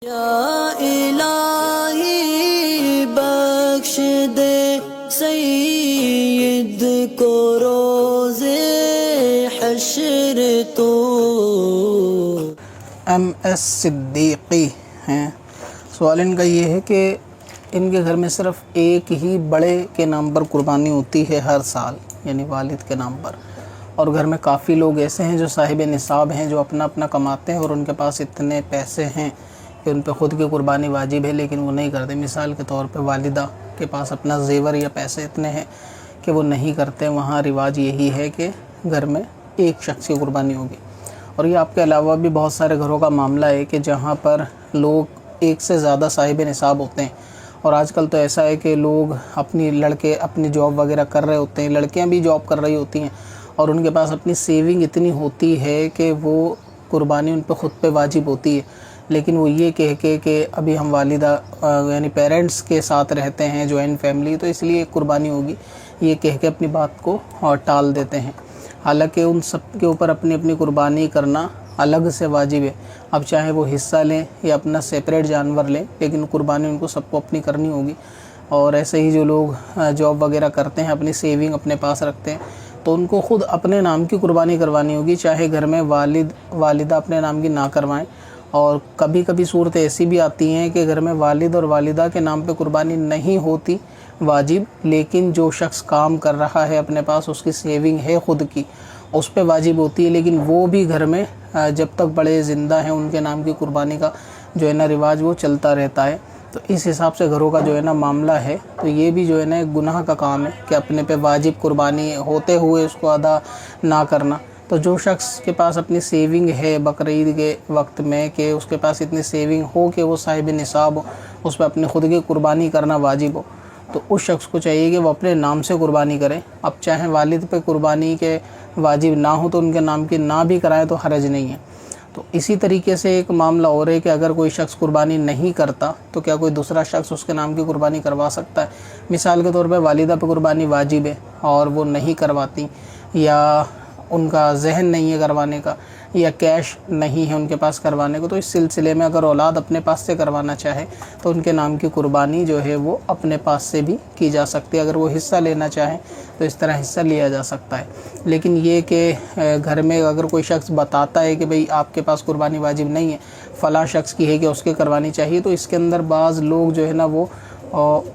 या इलाही बख्श दे सईद को रोज़े हश्र तो। MS सिद्दीकी हैं। सवाल इनका ये है कि इनके घर में सिर्फ़ एक ही बड़े के नाम पर कुर्बानी होती है हर साल, यानी वालिद के नाम पर, और घर में काफ़ी लोग ऐसे हैं जो साहिब निसाब हैं, जो अपना अपना कमाते हैं और उनके पास इतने पैसे हैं कि उन पर ख़ुद की कुर्बानी वाजिब है, लेकिन वो नहीं करते। मिसाल के तौर पे वालिदा के पास अपना ज़ेवर या पैसे इतने हैं कि वो नहीं करते। वहाँ रिवाज यही है कि घर में एक शख्स की कुर्बानी होगी। और ये आपके अलावा भी बहुत सारे घरों का मामला है कि जहाँ पर लोग एक से ज़्यादा साहिब निसाब होते हैं। और आजकल तो ऐसा है कि लोग लड़के अपनी जॉब वगैरह कर रहे होते हैं, लड़कियाँ भी जॉब कर रही होती हैं, और उनके पास अपनी सेविंग इतनी होती है कि वो कुर्बानी उन पर ख़ुद पे वाजिब होती है, लेकिन वो ये कह के कि अभी हम वालिदा यानी पेरेंट्स के साथ रहते हैं, जॉइंट फैमिली, तो इसलिए कुर्बानी होगी, ये कह के अपनी बात को और टाल देते हैं। हालांकि उन सब के ऊपर अपनी अपनी कुर्बानी करना अलग से वाजिब है। अब चाहे वो हिस्सा लें या अपना सेपरेट जानवर लें, लेकिन कुर्बानी उनको सबको अपनी करनी होगी। और ऐसे ही जो लोग जॉब वगैरह करते हैं, अपनी सेविंग अपने पास रखते हैं, तो उनको ख़ुद अपने नाम की कुर्बानी करवानी होगी, चाहे घर में वालिदा अपने नाम की ना करवाएं। और कभी कभी सूरत ऐसी भी आती हैं कि घर में वालिद और वालिदा के नाम पे कुर्बानी नहीं होती वाजिब, लेकिन जो शख्स काम कर रहा है अपने पास, उसकी सेविंग है ख़ुद की, उस पे वाजिब होती है। लेकिन वो भी घर में जब तक बड़े ज़िंदा हैं उनके नाम की कुर्बानी का जो है ना रिवाज वो चलता रहता है। तो इस हिसाब से घरों का जो है ना मामला है, तो ये भी जो है ना एक गुनाह का काम है कि अपने पे वाजिब कुर्बानी होते हुए उसको अदा ना करना। तो जो शख्स के पास अपनी सेविंग है बकरीद के वक्त में, कि उसके पास इतनी सेविंग हो कि वो साहिब निसाब हो, उस पर अपनी ख़ुद की कुर्बानी करना वाजिब हो, तो उस शख्स को चाहिए कि वो अपने नाम से कुर्बानी करे। अब चाहे वालिद पे कुर्बानी के वाजिब ना हो तो उनके नाम की ना भी कराए तो हरज नहीं है। तो इसी तरीके से एक मामला और है कि अगर कोई शख्स कुर्बानी नहीं करता तो क्या कोई दूसरा शख्स उसके नाम की कुर्बानी करवा सकता है। मिसाल के तौर पे वालिदा पे कुर्बानी वाजिब है और वो नहीं करवाती, या उनका जहन नहीं है करवाने का, या कैश नहीं है उनके पास करवाने को, तो इस सिलसिले में अगर औलाद अपने पास से करवाना चाहे तो उनके नाम की कुर्बानी जो है वो अपने पास से भी की जा सकती है। अगर वो हिस्सा लेना चाहें तो इस तरह हिस्सा लिया जा सकता है। लेकिन ये कि घर में अगर कोई शख्स बताता है कि भाई आपके पास कुर्बानी वाजिब नहीं है, फ़लाँ शख्स की है कि उसके करवानी चाहिए, तो इसके अंदर बाज़ लोग जो है ना वो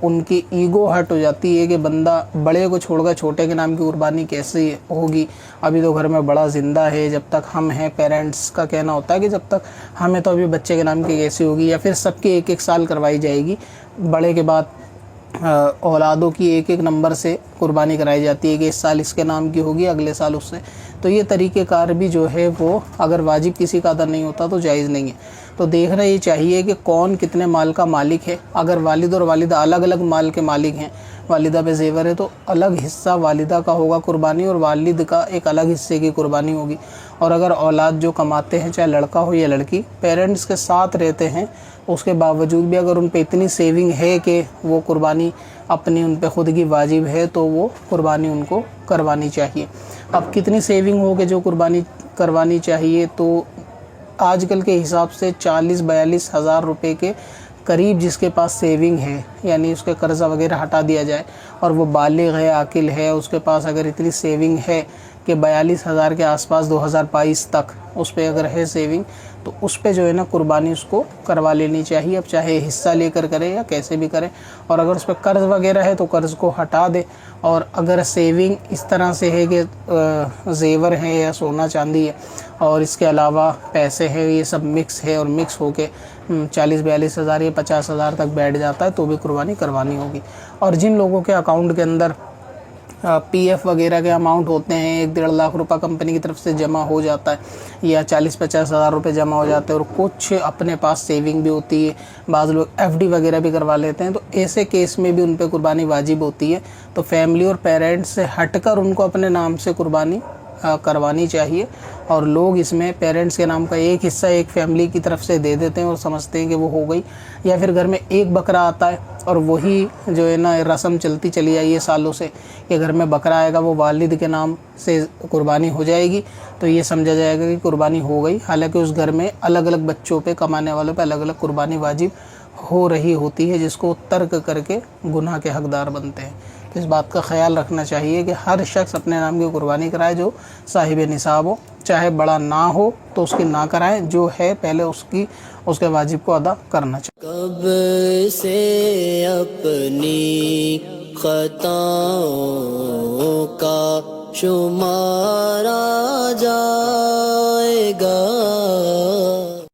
उनकी ईगो हर्ट हो जाती है कि बंदा बड़े को छोड़कर छोटे के नाम की कुर्बानी कैसे होगी। अभी तो घर में बड़ा ज़िंदा है, जब तक हम हैं, पेरेंट्स का कहना होता है कि जब तक हमें तो अभी बच्चे के नाम की कैसी होगी, या फिर सबकी एक एक साल करवाई जाएगी, बड़े के बाद औलादों की एक एक नंबर से कुर्बानी कराई जाती है कि इस साल इसके नाम की होगी, अगले साल उससे। तो ये तरीक़ेकार भी जो है वो अगर वाजिब किसी का अदा नहीं होता तो जायज़ नहीं है। तो देखना ये चाहिए कि कौन कितने माल का मालिक है। अगर वालिद और वालिदा अलग अलग माल के मालिक हैं, वालिदा पे ज़ेवर है तो अलग हिस्सा वालिदा का होगा कुर्बानी, और वालिद का एक अलग हिस्से की कुर्बानी होगी। और अगर औलाद जो कमाते हैं, चाहे लड़का हो या लड़की, पेरेंट्स के साथ रहते हैं, उसके बावजूद भी अगर उन पे इतनी सेविंग है कि वो कुर्बानी अपनी उन पे ख़ुद की वाजिब है, तो वो कुर्बानी उनको करवानी चाहिए। अब कितनी सेविंग हो कि जो कुर्बानी करवानी चाहिए, तो आजकल के हिसाब से 40-42 हज़ार रुपये के करीब जिसके पास सेविंग है, यानी उसके कर्ज़ा वगैरह हटा दिया जाए और वो बालिग है, आकिल है, उसके पास अगर इतनी सेविंग है कि 42 हज़ार के आसपास 2022 तक उस पर अगर है सेविंग, तो उस पे जो है ना कुर्बानी उसको करवा लेनी चाहिए। अब चाहे हिस्सा लेकर करे या कैसे भी करे। और अगर उस पर कर्ज़ वगैरह है तो कर्ज़ को हटा दे। और अगर सेविंग इस तरह से है कि ज़ेवर है या सोना चांदी है और इसके अलावा पैसे हैं, ये सब मिक्स है और मिक्स होके 40-42 हज़ार या 50 हज़ार तक बैठ जाता है, तो भी कुर्बानी करवानी होगी। और जिन लोगों के अकाउंट के अंदर PF वगैरह के अमाउंट होते हैं, 1-1.5 लाख रुपए कंपनी की तरफ से जमा हो जाता है, या 40-50 हज़ार रुपये जमा हो जाते हैं, और कुछ अपने पास सेविंग भी होती है, बाज़ लोग FD वगैरह भी करवा लेते हैं, तो ऐसे केस में भी उन पे कुर्बानी वाजिब होती है। तो फैमिली और पेरेंट्स से हटकर उनको अपने नाम से कुर्बानी करवानी चाहिए। और लोग इसमें पेरेंट्स के नाम का एक हिस्सा एक फैमिली की तरफ से दे देते हैं और समझते हैं कि वो हो गई। या फिर घर में एक बकरा आता है और वही जो है ना रस्म चलती चली आई है सालों से कि घर में बकरा आएगा वो वालिद के नाम से कुर्बानी हो जाएगी, तो ये समझा जाएगा कि कुर्बानी हो गई। हालांकि उस घर में अलग अलग बच्चों पे, कमाने वालों पे अलग अलग कुर्बानी वाजिब हो रही होती है, जिसको तर्क करके गुनाह के हकदार बनते हैं। तो इस बात का ख्याल रखना चाहिए कि हर शख्स अपने नाम की कुर्बानी कराए जो साहिब निसाब हो, चाहे बड़ा ना हो तो उसकी ना कराएं, जो है पहले उसके वाजिब को अदा करना चाहिए। कब से अपनी खताओं का शुमारा जाएगा,